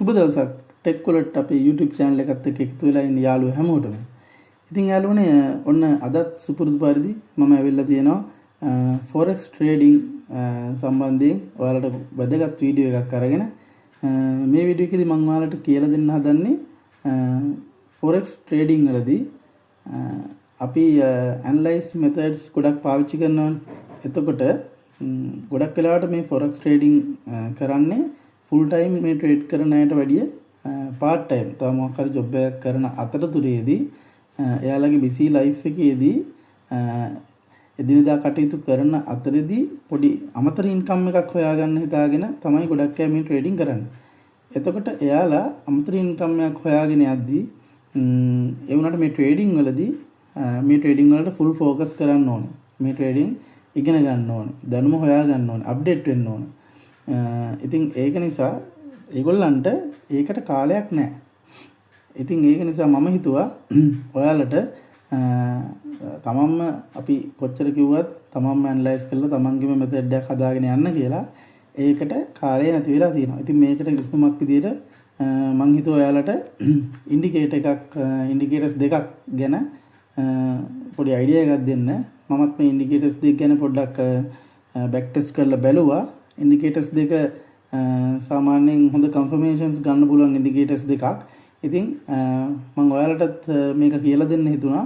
සුබ දවසක් ටෙක් වලට අපේ YouTube channel එකත් එක්ක එකතු වෙලා ඉන්න යාළුවෝ හැමෝටම. ඉතින් යාළුවනේ ඔන්න අදත් සුපුරුදු පරිදි මම ඇවිල්ලා තියෙනවා forex trading සම්බන්ධයෙන් ඔයාලට වැදගත් වීඩියෝ එකක් අරගෙන මේ වීඩියෝ එකේදී මම ඔයාලට කියලා දෙන්න හදන්නේ forex trading වලදී අපි analyze methods ගොඩක් පාවිච්චි කරනවානේ. එතකොට ගොඩක් වෙලාවට මේ forex trading කරන්නේ full time මේ trade කරන අයට වැඩිය part time තව මොකක් හරි job එකක් කරන අතරතුරේදී එයාලගේ busy life එකේදී එදිනෙදා කටයුතු කරන අතරේදී පොඩි අමතර income එකක් හොයාගන්න හිතාගෙන තමයි ගොඩක් අය මේ trading කරන්නේ. එතකොට එයාලා අමතර income එකක් හොයාගෙන යද්දී ඒ වුණාට මේ trading වලදී මේ trading වලට full focus කරන්න ඕනේ. මේ trading ඉගෙන ගන්න ඕනේ. දැනුම හොයා ගන්න ඕනේ. අප්ඩේට් වෙන්න ඕනේ. ඉතින් ඒක නිසා ඒගොල්ලන්ට ඒකට කාලයක් නැහැ. ඉතින් ඒක නිසා මම හිතුවා ඔයාලට තමන්ම අපි කොච්චර කිව්වත් තමන්ම ඇනලයිස් කරලා තමන්ගේම මෙතඩ් එකක් හදාගෙන යන්න කියලා ඒකට කාලය නැති වෙලා තියෙනවා. ඉතින් මේකට විසඳුමක් විදියට මම හිතුවා ඔයාලට ඉන්ඩිකේටර්ස් දෙකක් ගැන පොඩි අයිඩියා එකක් දෙන්න. මමත් මේ ඉන්ඩිකේටර්ස් දෙක ගැන පොඩ්ඩක් බැක් ටෙස්ට් කරලා බැලුවා. ඉන්ඩිකේටර්ස් දෙක සාමාන්‍යයෙන් හොඳ කන්ෆර්මේෂන්ස් ගන්න පුළුවන් ඉන්ඩිකේටර්ස් දෙකක්. ඉතින් මම ඔයාලටත් මේක කියලා දෙන්න හිතුණා.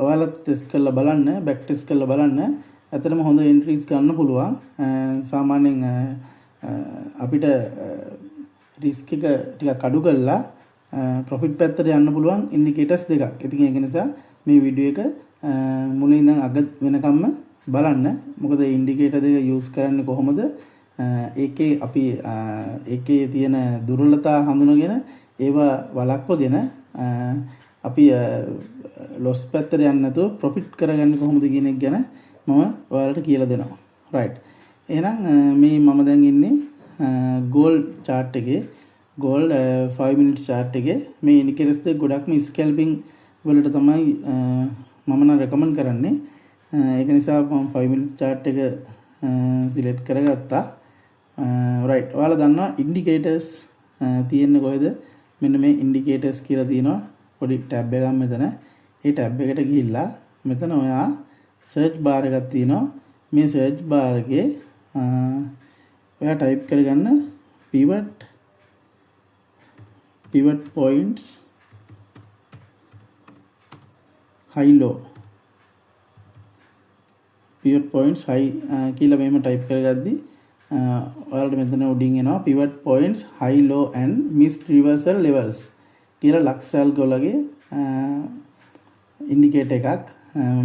ඔයාලත් ටෙස්ට් කරලා බලන්න, බැක් ටෙස්ට් කරලා බලන්න. ඇත්තටම හොඳ එන්ට්‍රීස් ගන්න පුළුවන්. සාමාන්‍යයෙන් අපිට රිස්ක් එක ටිකක් අඩු කරලා ප්‍රොෆිට් පැත්තට යන්න පුළුවන් ඉන්ඩිකේටර්ස් දෙකක්. ඉතින් ඒක නිසා මේ වීඩියෝ එක මුලින් ඉඳන් අග වෙනකම්ම බලන්න. මොකද ඉන්ඩිකේටර් දෙක යූස් කරන්නේ කොහොමද? ඒකේ අපි ඒකේ තියෙන දුර්වලතා හඳුනගෙන ඒවා වළක්වගෙන අපි ලොස් පැත්තට යන්නේ නැතුව ප්‍රොෆිට් කරගන්නේ කොහොමද කියන එක ගැන මම ඔයාලට කියලා දෙනවා. රයිට්. එහෙනම් මේ මම දැන් ඉන්නේ gold chart එකේ gold 5 minute chart එකේ මේ indicators දෙක ගොඩක්ම scalping වලට තමයි මම නම් recommend කරන්නේ. ඒක නිසා මම 5 minute chart එක select කරගත්තා. right. ඔයාලා දන්නවා indicators තියෙන්නේ කොහෙද? මෙන්න මේ indicators කියලා තියෙනවා. පොඩි tab එකක් මෙතන. ඒ tab එකට ගිහිල්ලා මෙතන ඔයා search bar එකක් තියෙනවා. මේ search bar එකේ ඔයා type කරගන්න pivot points high low pivot points high කියලා මෙහෙම type කරගද්දි ඔයාලට මෙතන උඩින් එනවා pivot points high low and missed reversal levels කියලා ලක්සල්ගොලගේ ඉන්ඩිකේටර් එකක්.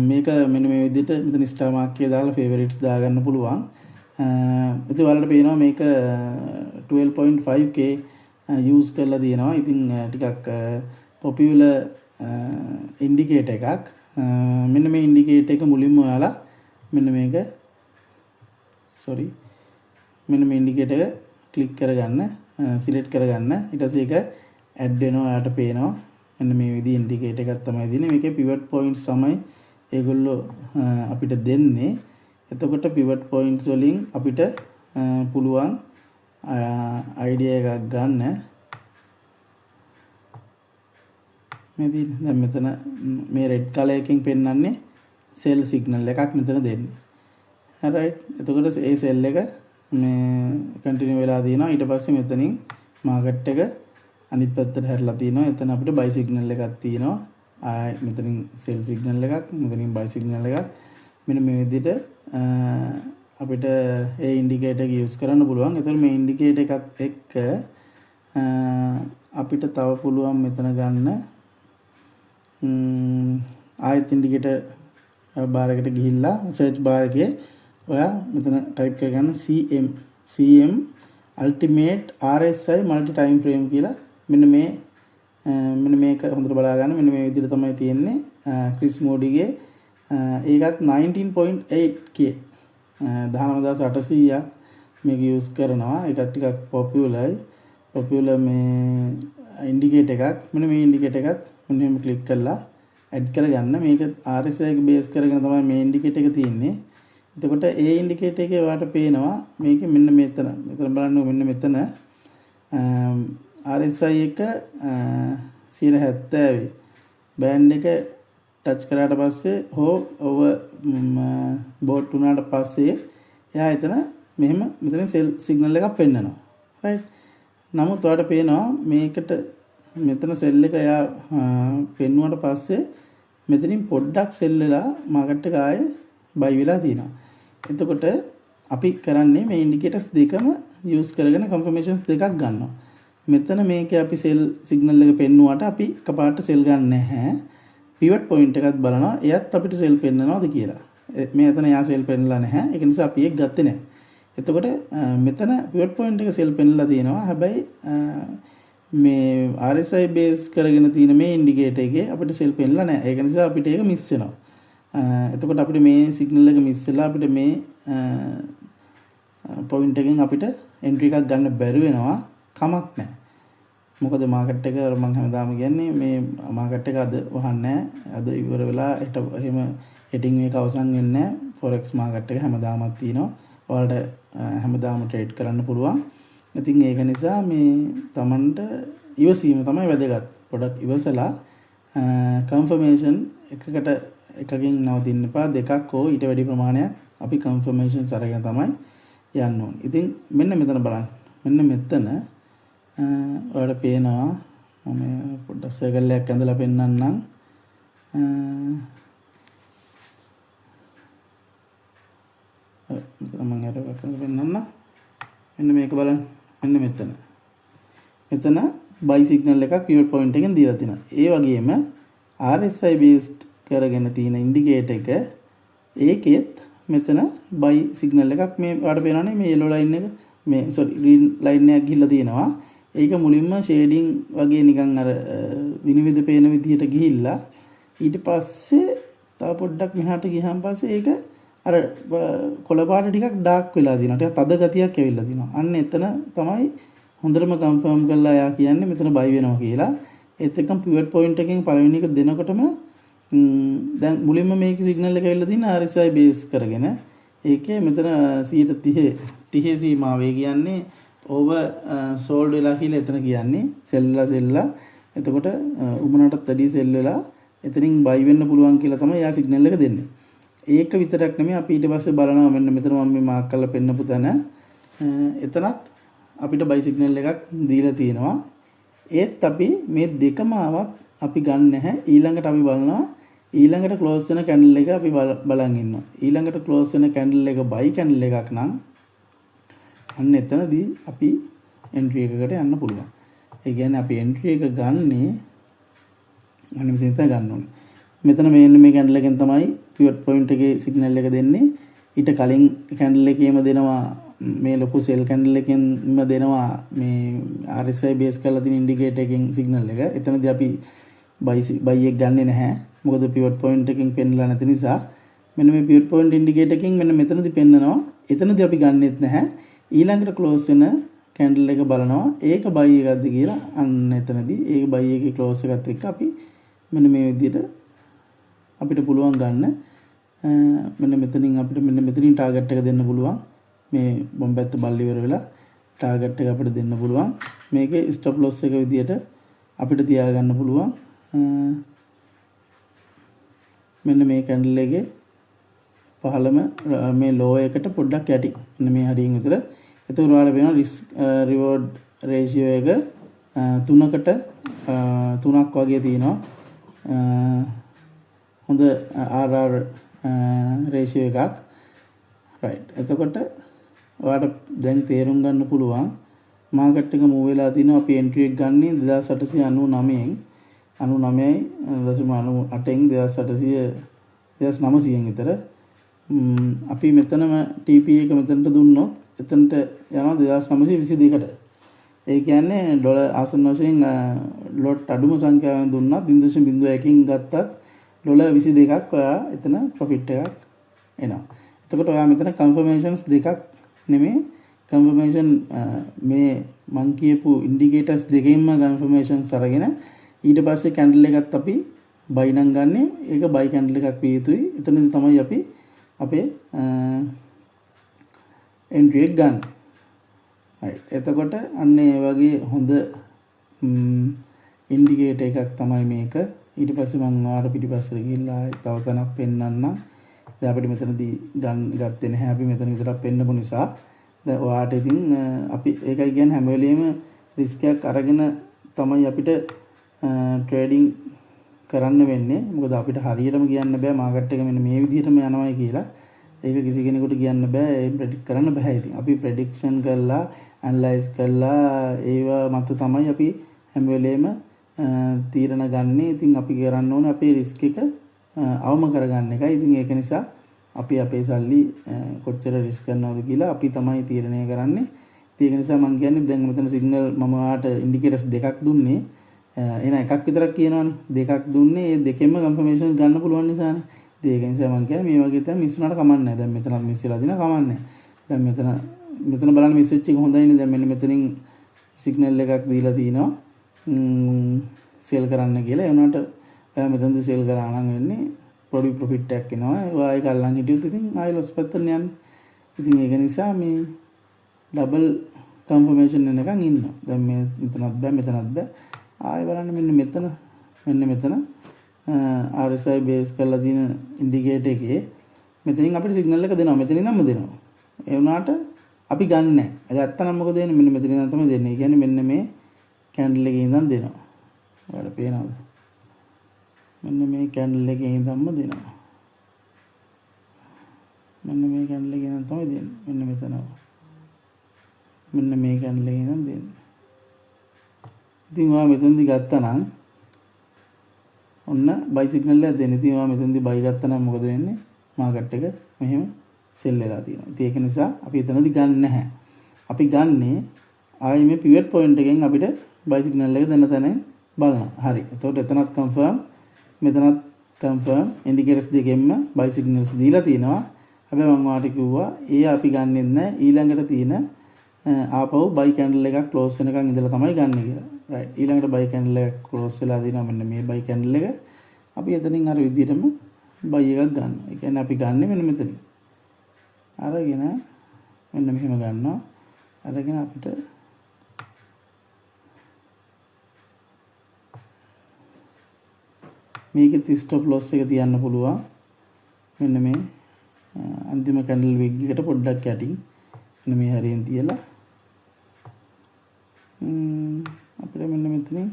මේක මෙන්න මේ විදිහට මෙතන ස්ටාර් මාක් එක දාලා favorites දාගන්න පුළුවන්. ඉතින් ඔයාලට පේනවා මේක 12.5k use කරලා තියෙනවා. ඉතින් ටිකක් popular ඉන්ඩිකේටර් එකක්. මෙන්න මේ ඉන්ඩිකේටර් එක මුලින්ම ඔයාලා මෙන්න මේක මෙන්න මේ ඉන්ඩිකේටර් එක ක්ලික් කරගන්න, සිලෙක්ට් කරගන්න. ඊට පස්සේ ඒක ඇඩ් වෙනවා. ඔයාලට පේනවා මෙන්න මේ විදිහේ ඉන්ඩිකේටර් එකක් තමයි දෙන්නේ. මේකේ pivot points තමයි ඒගොල්ලෝ අපිට දෙන්නේ. එතකොට pivot points වලින් අපිට පුළුවන් idea එකක් ගන්න. දැන් මෙතන මේ red color එකෙන් පෙන්වන්නේ sell signal එකක් මෙතන දෙන්නේ. right. එතකොට ඒ sell එක මේ continue වෙලා තියෙනවා. ඊට පස්සේ මෙතනින් market එක අනිත් පැත්තට හැරිලා තියෙනවා. එතන අපිට buy signal එකක් තියෙනවා. මෙතනින් sell signal එකක්, මෙතනින් buy signal එකක්. මෙන්න මේ විදිහට අපිට ඒ ඉන්ඩිකේටර් එක යූස් කරන්න පුළුවන්. ඒතර මේ ඉන්ඩිකේටර් එකත් එක්ක අපිට තව පුළුවන් මෙතන ගන්න ආයෙත් ඉන්ඩිකේටර් බාර් එකට ගිහිල්ලා සර්ච් බාර් එකේ ඔයා මෙතන ටයිප් කරගන්න CM ultimate RSI multi time frame කියලා මෙන්න මේක හොඳට බලා ගන්න. මෙන්න මේ විදිහට තමයි තියෙන්නේ ක්‍රිස් මෝඩිගේ. ඒකත් 19.8k 19800ක් මේක යූස් කරනවා. ඒකත් ටිකක් පොපියුලර් මේ ඉන්ඩිකේටර් එකක්. මෙන්න මේ ඉන්ඩිකේටර් එකත් මෙන්න මෙහෙම ක්ලික් කරලා ඇඩ් කරගන්න. මේක RSI එක බේස් කරගෙන තමයි මේ ඉන්ඩිකේටර් එක තියෙන්නේ. එතකොට ඒ ඉන්ඩිකේටර් එකේ ඔයාලට පේනවා මේකේ මෙන්න මෙතන බලන්න මෙන්න මෙතන RSI එක 70 බෑන්ඩ් එක ටච් කරාට පස්සේ හෝ ඔව බෝට් වුණාට පස්සේ එයා එතන මෙහෙම මෙතන සෙල් සිග්නල් එකක් පෙන්නනවා. රයිට්. නමුත් ඔයාලට පේනවා මේකට මෙතන සෙල් එක එයා පෙන්නුවට පස්සේ මෙතනින් පොඩ්ඩක් සෙල් වෙලා මාකට් එක ආයේ බයි වෙලා තියෙනවා. එතකොට අපි කරන්නේ මේ ඉන්ඩිකේටර්ස් දෙකම යූස් කරගෙන කන්ෆර්මේෂන්ස් දෙකක් ගන්නවා. මෙතන මේකේ අපි සෙල් සිග්නල් එක පෙන්නුවාට අපි එකපාරට සෙල් ගන්න නැහැ. පිවට් පොයින්ට් එකක් බලනවා. එයත් අපිට සෙල් පෙන්නනවද කියලා. මේ එතන යා සෙල් පෙන්නලා නැහැ. ඒක නිසා අපි ඒක ගත්තේ නැහැ. එතකොට මෙතන පිවට් පොයින්ට් එක සෙල් පෙන්නලා තියෙනවා. හැබැයි මේ RSI බේස් කරගෙන තියෙන මේ ඉන්ඩිකේටර් එකේ අපිට සෙල් පෙන්නලා නැහැ. ඒක නිසා අපිට ඒක මිස් වෙනවා. එතකොට අපිට මේ සිග්නල් එක මිස් වෙලා අපිට මේ පොයින්ට් එකෙන් අපිට එන්ට්‍රි එකක් ගන්න බැරි වෙනවා. කමක් නැහැ. මොකද මාකට් එක මම හැමදාම කියන්නේ මේ මාකට් එක අද වහන්නේ අද ඉවර වෙලා හෙට එහෙම හෙටින් මේක අවසන් වෙන්නේ නැහැ. forex මාකට් එක හැමදාමත් තියෙනවා. ඔයාලට හැමදාම ට්‍රේඩ් කරන්න පුළුවන්. ඉතින් ඒක නිසා මේ Tamanට ඉවසීම තමයි වැදගත්. පොඩක් ඉවසලා කන්ෆර්මේෂන් එකකින් නවතින්න එපා. දෙකක් හෝ ඊට වැඩි ප්‍රමාණයක් අපි කන්ෆර්මේෂන්ස් අරගෙන තමයි යන්න ඕනේ. ඉතින් මෙන්න මෙතන බලන්න. මෙන්න මෙතන ඔයාලට පේනවා මම පොඩ්ඩක් සර්කල් එකක් ඇඳලා පෙන්නන්නම්. මෙතන මම අර වකල පෙන්නන්න. මෙන්න මේක බලන්න. මෙන්න මෙතන. මෙතන buy signal එකක් pivot point එකෙන් දීලා තිනවා. ඒ වගේම RSI based කරගෙන තියෙන ඉන්ඩිකේටර් එක ඒකෙත් මෙතන buy signal එකක් මේ ඔයාලට පේනවනේ මේ yellow line එක මේ green line එකක් ගිහිල්ලා තියෙනවා. ඒක මුලින්ම ෂේඩින් වගේ නිකන් අර විනිවිද පේන විදිහට ගිහිල්ලා ඊට පස්සේ තව පොඩ්ඩක් මෙහාට ගියහම පස්සේ ඒක අර කොළ පාට ටිකක් ඩාර්ක් වෙලා දිනවා. ටිකක් තද ගතියක් ඇවිල්ලා දිනවා. අන්න එතන තමයි හොඳටම කන්ෆර්ම් කරලා යා කියන්නේ මෙතන බයි වෙනවා කියලා. ඒත් එක්කම පිවට් පොයින්ට් එකෙන් පළවෙනි එක දෙනකොටම දැන් මුලින්ම මේක සිග්නල් එක ඇවිල්ලා තියෙන RSI බේස් කරගෙන ඒකේ මෙතන 30 සීමාවේ කියන්නේ ඕවර් සෝල්ඩ් වෙලා කියලා එතන කියන්නේ සෙල්ලා එතකොට උමනටත් වැඩි සෙල් වෙලා එතනින් බයි වෙන්න පුළුවන් කියලා තමයි යා සිග්නල් එක දෙන්නේ. ඒක විතරක් නෙමෙයි අපි ඊට පස්සේ බලනවා මෙන්න මෙතන මම මේ මාක් කරලා පෙන්නපු තැන එතනත් අපිට බයි සිග්නල් එකක් දීලා තියෙනවා. ඒත් අපි මේ දෙකම ආවත් අපි ගන්න නැහැ. ඊළඟට අපි බලනවා ඊළඟට ක්ලෝස් වෙන කැන්ඩල් එක අපි බලන් ඉන්නවා. ඊළඟට ක්ලෝස් වෙන කැන්ඩල් එක බයි කැන්ඩල් එකක් නම් අන්න එතනදී අපි එන්ට්‍රි එකකට යන්න පුළුවන්. ඒ කියන්නේ අපි එන්ට්‍රි එක ගන්නේ අන්න මෙතන ගන්න ඕනේ. මෙතන මේ කැන්ඩල් එකෙන් තමයි පිවට් පොයින්ට් එකේ සිග්නල් එක දෙන්නේ. ඊට කලින් කැන්ඩල් එකේම දෙනවා මේ ලොකු සෙල් කැන්ඩල් එකෙන්ම දෙනවා මේ RSI බේස් කරලා තියෙන ඉන්ඩිකේටර් එකෙන් සිග්නල් එක. එතනදී අපි බයි එක ගන්නෙ නැහැ. මොකද පිවට් පොයින්ට් එකකින් පෙන්නලා නැති නිසා මෙන්න මේ පිවට් පොයින්ට් ඉන්ඩිකේටර් එකකින් මෙන්න මෙතනදී පෙන්නනවා. එතනදී අපි ගන්නෙත් නැහැ. ඊළඟට ක්ලෝස් වෙන කැන්ඩල් එක බලනවා. ඒක බයි එකක්ද කියලා අන්න එතනදී ඒක බයි එකේ ක්ලෝස් එකත් එක්ක අපි මෙන්න මේ විදිහට අපිට පුළුවන් ගන්න මෙන්න මෙතනින් අපිට මෙන්න මෙතනින් ටාගට් එක දෙන්න පුළුවන්. මේ බොම්බැත්ත බල්ල ඉවර වෙලා ටාගට් එක අපිට දෙන්න පුළුවන්. මේකේ ස්ටොප් ලොස් එක විදිහට අපිට තියාගන්න පුළුවන්. මෙන්න මේ කැන්ඩල් එකේ පහළම මේ ලෝ එකට පොඩ්ඩක් යටි. මෙන්න මේ හරියින් විතර. එතකොට ඔයාලා වෙනවා රිස්ක් රිවෝඩ් රේෂියෝ එක 3කට 3ක් වගේ තියෙනවා. හොඳ RR රේෂියෝ එකක්. රයිට්. එතකොට ඔයාලට දැන් තේරුම් ගන්න පුළුවන් මාකට් එක මූව් වෙලා තිනවා අපි එන්ට්‍රි එක ගන්නේ 2899න් 99.98න් 2900න් විතර. අපි මෙතනම TP එක මෙතනට දුන්නොත් එතනට යනවා 2922කට. ඒ කියන්නේ ඩොලර් ආසන්න වශයෙන් ලොට් අඩුම සංඛ්‍යාවෙන් දුන්නත් 0.01කින් ගත්තත් ඩොලර් 22ක් ඔයා එතන ප්‍රොෆිට් එකක් එනවා. එතකොට ඔයා මෙතන කන්ෆර්මේෂන්ස් දෙකක් නෙමෙයි කන්ෆර්මේෂන් මේ මං කියපු ඉන්ඩිකේටර්ස් දෙකෙන්ම කන්ෆර්මේෂන්ස් අරගෙන ඊට පස්සේ කැන්ඩල් එකත් අපි බයි නම් ගන්නෙ. ඒක බයි කැන්ඩල් එකක් විය යුතුයි. එතනදී තමයි අපි අපේ එන්ට්‍රි එක ගන්න. right. එතකොට අන්න ඒ වගේ හොඳ ඉන්ඩිකේටර් එකක් තමයි මේක. ඊට පස්සේ මම ආර පිටිපස්සට ගිහිල්ලා තව තැනක් පෙන්වන්නම්. දැන් අපිට මෙතනදී ගත්තේ නැහැ. අපි මෙතන විතරක් පෙන්නපු නිසා දැන් ඔයාට ඉතින් අපි ඒකයි කියන්නේ හැම වෙලෙම රිස්ක් එකක් අරගෙන තමයි අපිට ට්‍රේඩින් කරන්න වෙන්නේ. මොකද අපිට හරියටම කියන්න බෑ මාකට් එක මෙන්න මේ විදිහටම යනවායි කියලා. ඒක කිසි කෙනෙකුට කියන්න බෑ. ඒ ප්‍රෙඩික්ට් කරන්න බෑ. ඉතින් අපි ප්‍රෙඩික්ෂන් කරලා ඇනලයිස් කරලා ඒවා මත තමයි අපි හැම වෙලේම තීරණ ගන්නේ. ඉතින් අපි කරන්න ඕනේ අපේ රිස්ක් එක අවම කරගන්න එකයි. ඉතින් ඒක නිසා අපි අපේ සල්ලි කොච්චර රිස්ක් කරනවද කියලා අපි තමයි තීරණය කරන්නේ. ඒක නිසා මම කියන්නේ දැන් මෙතන සිග්නල් මම ඔයාලට ඉන්ඩිකේටර්ස් දෙකක් දුන්නේ. එන එකක් විතරක් කියනවනේ. දෙකක් දුන්නේ. ඒ දෙකෙන්ම කන්ෆර්මේෂන් ගන්න පුළුවන් නිසානේ. ඒක නිසා මම කියන්නේ මේ වගේ තමයි මිස් වුණාට කමක් නැහැ. දැන් මෙතනත් මිස් වෙලා දිනා කමක් නැහැ. දැන් මෙතන බලන්න මිස් වෙච්ච එක හොඳයිනේ. දැන් මෙන්න මෙතනින් සිග්නල් එකක් දීලා තිනවා. සෙල් කරන්න කියලා. ඒ වුණාට මෙතනදී සෙල් කරා නම් වෙන්නේ පොඩි ප්‍රොෆිට් එකක් එනවා. ඒවා ඒක අල්ලන් හිටියොත් ඉතින් ආයෙ ලොස් පැත්තට යන්නේ. ඉතින් ඒක නිසා මේ ඩබල් කන්ෆර්මේෂන් එකකින් ඉන්නවා. දැන් මේ මෙතනත් බෑ මෙතනත් බෑ. ආයෙ බලන්න මෙන්න මෙතන RSI බේස් කරලා තියෙන ඉන්ඩිකේටර් එකේ මෙතනින් අපිට සිග්නල් එක දෙනවා. මෙතනින් නම් දෙනවා. ඒ වුණාට අපි ගන්න නැහැ. ගත්තා නම් මොකද වෙන්නේ? මෙන්න මෙතනින් නම් තමයි දෙන්නේ. ඒ කියන්නේ මෙන්න මේ කැන්ඩල් එකේ ඉඳන් දෙනවා. ඔයාලට පේනවද? මෙන්න මේ කැන්ඩල් එකේ ඉඳන්ම දෙනවා. මෙන්න මේ කැන්ඩල් එකේ ඉඳන් තමයි දෙන්නේ. මෙන්න මෙතන. මෙන්න මේ කැන්ඩල් එකේ ඉඳන් දෙන්නේ. ඉතින් ඔයා මෙතනදී ගත්තා නම් ඔන්න බයි සිග්නල් එකක් දෙන්න. ඉතින් ඔයා මෙතනදී බයි ගත්තා නම් මොකද වෙන්නේ? මාකට් එක මෙහෙම සෙල් වෙලා තියෙනවා. ඉතින් ඒක නිසා අපි එතනදී ගන්න නැහැ. අපි ගන්නේ ආයේ මේ පිවට් පොයින්ට් එකෙන් අපිට බයි සිග්නල් එක දෙන්න තැන බලනවා. හරි. එතකොට එතනත් කන්ෆර්ම් මෙතනත් කන්ෆර්ම් ඉන්ඩිකේටර්ස් දෙකෙන්ම බයි සිග්නල්ස් දීලා තිනවා. හැබැයි මම ඔයාලට කිව්වා ඒ අපි ගන්නෙත් නැහැ. ඊළඟට තියෙන ආපහු බයි කැන්ඩල් එකක් ක්ලෝස් වෙනකන් ඉඳලා තමයි ගන්න කියලා. රයිට්. ඊළඟට බයි කැන්ඩල් එක ක්ලෝස් වෙලා දිනවා. මෙන්න මේ බයි කැන්ඩල් එක අපි එතනින් අර විදිහටම බයි එකක් ගන්නවා. ඒ කියන්නේ අපි ගන්නෙ මෙන්න මෙතනින්. අරගෙන මෙන්න මෙහෙම ගන්නවා. අරගෙන අපිට මේකෙත් ස්ටොප් ලොස් එක තියන්න පුළුවන්. මෙන්න මේ අන්තිම කැන්ඩල් විග් එකට පොඩ්ඩක් යටින් මෙන්න මේ හරියෙන් තියලා අපිට මෙන්න මෙතනින්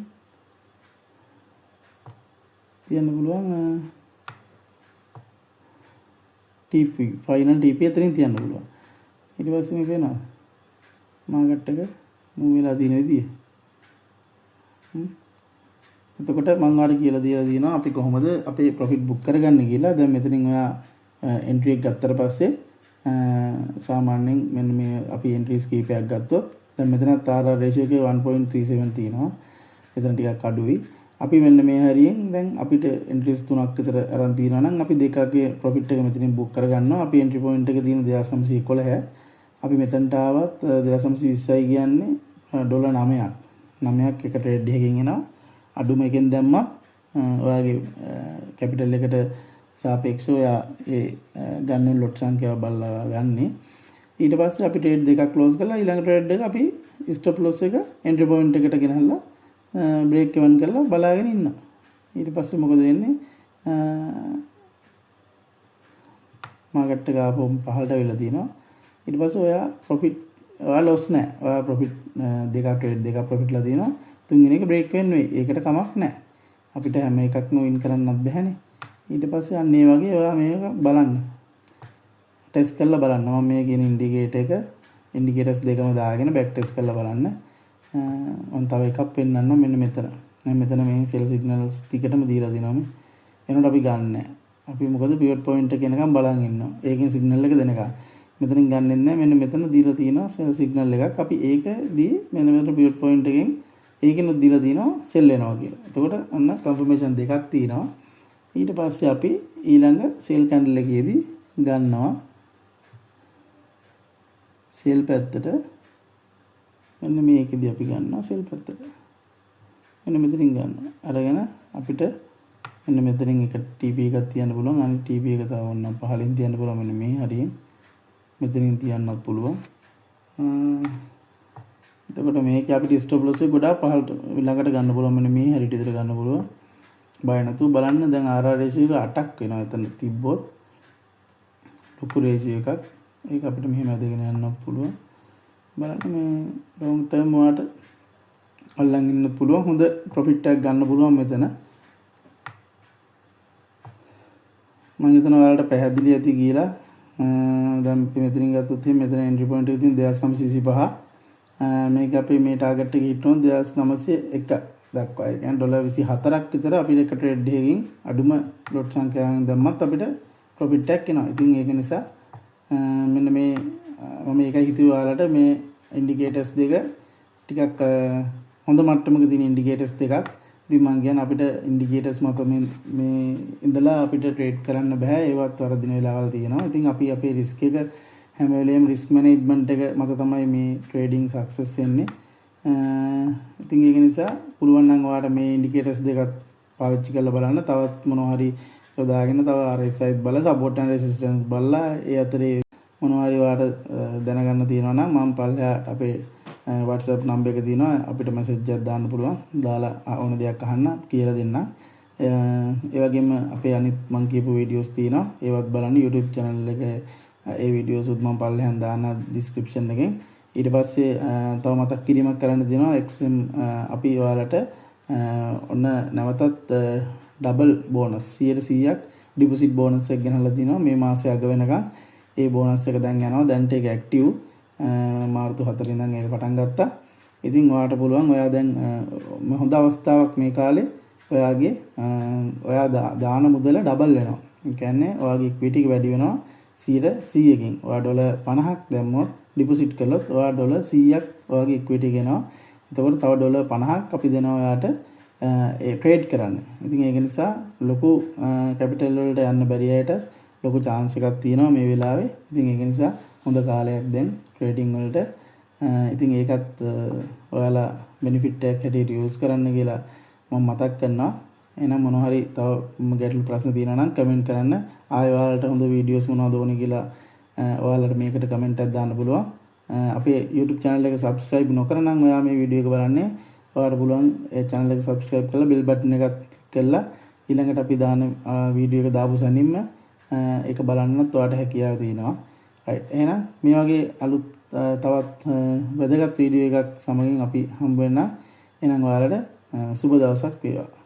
තියන්න පුළුවන් TP ෆයිනල් TP එතනින් තියන්න පුළුවන්. ඊට පස්සේ මේ පේනවා මාකට් එක මූව් වෙලා තියෙන විදිය. එතකොට මම ඔයාලට කියලා දීලා තියෙනවා අපි කොහොමද අපේ ප්‍රොෆිට් බුක් කරගන්නේ කියලා. දැන් මෙතනින් ඔයා එන්ට්‍රි එක ගත්තට පස්සේ සාමාන්‍යයෙන් මෙන්න මේ අපි එන්ට්‍රීස් කීපයක් ගත්තොත් දැන් මෙතනත් RR රේෂියෝ එකේ 1.37 තියෙනවා. එතන ටිකක් අඩුයි. අපි මෙන්න මේ හරියෙන් දැන් අපිට එන්ට්‍රීස් 3ක් විතර අරන් තියෙනවා නම් අපි දෙකගේ ප්‍රොෆිට් එක මෙතනින් බුක් කරගන්නවා. අපි එන්ට්‍රි පොයින්ට් එක තියෙන 2911. අපි මෙතනට ආවත් 2920යි කියන්නේ ඩොලර් 9ක්. 9ක් එක ට්‍රේඩ් එකකින් එනවා. අඩුම එකෙන් දැම්මත් ඔයාගේ කැපිටල් එකට සාපේක්ෂව ඔයා ඒ ගන්න ලොට් සංඛ්‍යාව බලලා ගන්නේ. ඊට පස්සේ අපි ට්‍රේඩ් දෙකක් ක්ලෝස් කරලා ඊළඟ ට්‍රේඩ් එක අපි ස්ටොප් ලොස් එක එන්ට්‍රි පොයින්ට් එකට ගෙනහලා බ්‍රේක් එවන් කරලා බලාගෙන ඉන්නවා. ඊට පස්සේ මොකද වෙන්නේ? මාකට් එක ආපහු පහළට වෙලා තියෙනවා. ඊට පස්සේ ඔයා ප්‍රොෆිට් ඔයා ලොස් නැහැ. ඔයා ප්‍රොෆිට් දෙකක් ට්‍රේඩ් දෙකක් ප්‍රොෆිට්ලා තියෙනවා. තුන්වෙනි එක බ්‍රේක් වෙන්න වෙයි. ඒකට කමක් නැහැ. අපිට හැම එකක්ම වින් කරන්නත් බැහැනේ. ඊට පස්සේ අන්න ඒ වගේ ඔයා මේක බලන්න. ටෙස්ට් කරලා බලන්න. මම මේ කියන ඉන්ඩිකේටර්ස් දෙකම දාගෙන බෑක් ටෙස්ට් කරලා බලන්න. මම තව එකක් පෙන්නන්නම් මෙන්න මෙතන. මෙතන මේ සෙල් සිග්නල්ස් ටිකටම දීලා දිනවා මේ. එනකොට අපි ගන්න නැහැ. අපි මොකද පිවට් පොයින්ට් එක එනකම් බලන් ඉන්නවා. ඒකෙන් සිග්නල් එක දෙනකම්. මෙතනින් ගන්නෙත් නැහැ. මෙන්න මෙතන දීලා තියෙනවා සෙල් සිග්නල් එකක්. අපි ඒකදී මෙන්න මෙතන පිවට් පොයින්ට් එකෙන් ඒකෙනුත් දීලා තියෙනවා සෙල් වෙනවා කියලා. එතකොට අන්න කන්ෆර්මේෂන් දෙකක් තියෙනවා. ඊට පස්සේ අපි ඊළඟ සෙල් කැන්ඩල් එකේදී ගන්නවා සෙල් පැත්තට. මෙන්න මේකෙදී අපි ගන්නවා සෙල් පැත්තට. මෙන්න මෙතනින් ගන්නවා. අරගෙන අපිට මෙන්න මෙතනින් එක TP එකක් තියන්න පුළුවන්. අනිත් TP එක තව ඕනනම් පහලින් තියන්න පුළුවන්. මෙන්න මේ හරියෙන් මෙතනින් තියන්නත් පුළුවන්. එතකොට මේක අපිට ස්ටොප් ලොස් එක ගොඩාක් පහළට ළඟට ගන්න පුළුවන්. මෙන්න මේ හැරියට විතර ගන්න පුළුවන්. බය නැතුව බලන්න. දැන් RR රේෂියෝ එක 8ක් වෙනවා. එතන තිබ්බොත් ලොකු රේෂියෝ එකක්. ඒක අපිට මෙහෙම ඇදගෙන යන්න පුළුවන්. බලන්න මේ ලොන්ග් ටර්ම් වාට අල්ලන් ඉන්න පුළුවන්. හොඳ ප්‍රොෆිට් එකක් ගන්න පුළුවන් මෙතන. මම හිතනවා ඔයාලට පැහැදිලි ඇති කියලා. දැන් අපි මෙතනින් ගත්තොත් මෙතන එන්ට්‍රි පොයින්ට් එක තියෙන 2925. මේක අපි මේ ටාගට් එක හිටුනොත් 2901 දක්වා. ඒ කියන්නේ ඩොලර් 24ක් විතර අපිට එක ට්‍රේඩ් එකකින් අඩුම ලොට් සංඛ්‍යාවෙන් දැම්මත් අපිට ප්‍රොෆිට් එකක් එනවා. ඉතින් ඒක නිසා මෙන්න මේ මම ඒකයි හිතුවේ ඔයාලට මේ ඉන්ඩිකේටර්ස් දෙක ටිකක් හොඳ මට්ටමක තියෙන ඉන්ඩිකේටර්ස් දෙකක්. ඉතින් මම කියන්නේ අපිට ඉන්ඩිකේටර්ස් මත මේ ඉඳලා අපිට ට්‍රේඩ් කරන්න බෑ. ඒවත් වරදින වෙලාවල් තියෙනවා. ඉතින් අපි අපේ රිස්ක් එක හැම වෙලේම රිස්ක් මැනේජ්මන්ට් එක මත තමයි මේ ට්‍රේඩින් සක්සස් වෙන්නේ. ඉතින් ඒක නිසා පුළුවන් නම් ඔයාලට මේ ඉන්ඩිකේටර්ස් දෙකත් පාවිච්චි කරලා බලන්න. තවත් මොනවා හරි යොදාගෙන තව RSI බලලා සපෝට් ඇන්ඩ් රෙසිස්ටන්ස් බලලා ඒ අතරේ මොනවා හරි ඔයාලට දැනගන්න තියෙනවා නම් මම පල්ලෙහාට අපේ WhatsApp නම්බර් එක තියෙනවා. අපිට මැසේජ් එකක් දාන්න පුළුවන්. දාලා ඕන දෙයක් අහන්න කියලා දෙන්න. ඒ වගේම අපේ අනිත් මම කියපු වීඩියෝස් තියෙනවා. ඒවත් බලන්න YouTube channel එකේ ඒ වීඩියෝස් උත් මම පල්ලෙහාන් දාන්න description එකෙන්. ඊට පස්සේ තව මතක් කිරීමක් කරන්න තියෙනවා. XM අපි ඔයාලට ඔන්න නැවතත් ඩබල් බෝනස් 100%ක් ඩිපොසිට් බෝනස් එක ගෙනල්ලා තිනවා මේ මාසේ අග වෙනකන්. ඒ බෝනස් එක දැන් යනවා. දැන්ට ඒක ඇක්ටිව්. මාර්තු 4 ඉඳන් ඒක පටන් ගත්තා. ඉතින් ඔයාට පුළුවන් ඔයා දැන් හොඳ අවස්ථාවක් මේ කාලේ ඔයාගේ ඔයා දාන මුදල ඩබල් වෙනවා. ඒ කියන්නේ ඔයාගේ ඉක්විටි එක වැඩි වෙනවා 100%කින්. ඔයා ඩොලර් 50ක් දැම්මොත් ඩිපොසිට් කළොත් ඔයා ඩොලර් 100ක් ඔයාගේ ඉක්විටි එක එනවා. එතකොට තව ඩොලර් 50ක් අපි දෙනවා ඔයාට ඒ ට්‍රේඩ් කරන්න. ඉතින් ඒක නිසා ලොකු කැපිටල් වලට යන්න බැරි අයට ලොකු chance එකක් තියෙනවා මේ වෙලාවේ. ඉතින් ඒක නිසා හොඳ කාලයක් දැන් ට්‍රේඩින් වලට. ඉතින් ඒකත් ඔයාලා බෙනිෆිට් එකක් හැටියට යූස් කරන්න කියලා මම මතක් කරනවා. එහෙනම් මොනවා හරි තව ගැටළු ප්‍රශ්න තියෙනවා නම් කමෙන්ට් කරන්න. ආයෙ ඔයාලට හොඳ වීඩියෝස් මොනවද ඕනේ කියලා ඔයාලට මේකට කමෙන්ට් එකක් දාන්න පුළුවන්. අපේ YouTube channel එක subscribe නොකර නම් ඔයා මේ වීඩියෝ එක බලන්නේ ඔයාලට පුළුවන් ඒ channel එක subscribe කරලා bell button එකත් කරලා ඊළඟට අපි දාන වීඩියෝ එක දාපු සැනින්ම ඒක බලන්නත් ඔයාලට හැකියාව තියෙනවා. right එහෙනම් මේ වගේ අලුත් තවත් වැදගත් වීඩියෝ එකක් සමගින් අපි හම්බ වෙනවා. එහෙනම් ඔයාලට සුබ දවසක් වේවා.